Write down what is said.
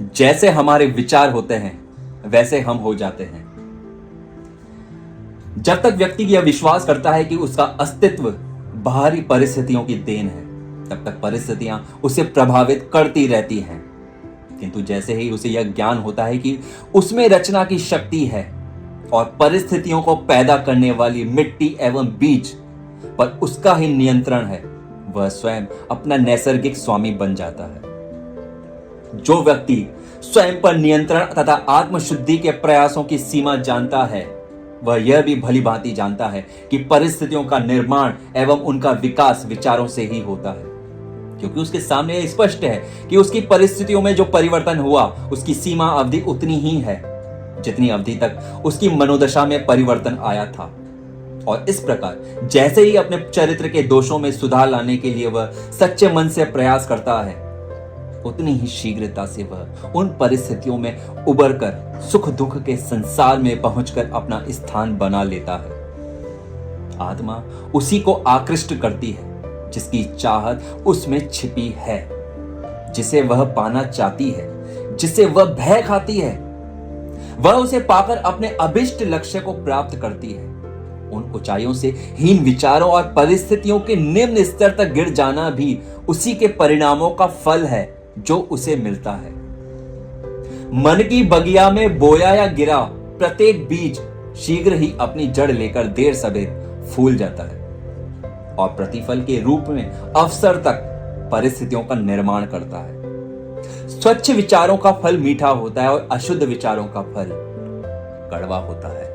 जैसे हमारे विचार होते हैं वैसे हम हो जाते हैं। जब तक व्यक्ति यह विश्वास करता है कि उसका अस्तित्व बाहरी परिस्थितियों की देन है, तब तक परिस्थितियां उसे प्रभावित करती रहती हैं। किंतु जैसे ही उसे यह ज्ञान होता है कि उसमें रचना की शक्ति है और परिस्थितियों को पैदा करने वाली मिट्टी एवं बीज पर उसका ही नियंत्रण है, वह स्वयं अपना नैसर्गिक स्वामी बन जाता है। जो व्यक्ति स्वयं पर नियंत्रण तथा आत्मशुद्धि के प्रयासों की सीमा जानता है, वह यह भी भली भांति जानता है कि परिस्थितियों का निर्माण एवं उनका विकास विचारों से ही होता है, क्योंकि उसके सामने यह स्पष्ट है कि उसकी परिस्थितियों में जो परिवर्तन हुआ उसकी सीमा अवधि उतनी ही है जितनी अवधि तक उसकी मनोदशा में परिवर्तन आया था। और इस प्रकार जैसे ही अपने चरित्र के दोषों में सुधार लाने के लिए वह सच्चे मन से प्रयास करता है, उतनी ही शीघ्रता से वह उन परिस्थितियों में उबरकर सुख दुख के संसार में पहुंचकर अपना स्थान बना लेता है। आत्मा उसी को आकृष्ट करती है जिसकी चाहत उसमें छिपी है, जिसे वह पाना चाहती है, जिसे वह भय खाती है। वह उसे पाकर अपने अभिष्ट लक्ष्य को प्राप्त करती है। उन ऊंचाइयों से हीन विचारों और परिस्थितियों के निम्न स्तर तक गिर जाना भी उसी के परिणामों का फल है जो उसे मिलता है। मन की बगिया में बोया या गिरा प्रत्येक बीज शीघ्र ही अपनी जड़ लेकर देर सवेर फूल जाता है और प्रतिफल के रूप में अवसर तक परिस्थितियों का निर्माण करता है। स्वच्छ विचारों का फल मीठा होता है और अशुद्ध विचारों का फल कड़वा होता है।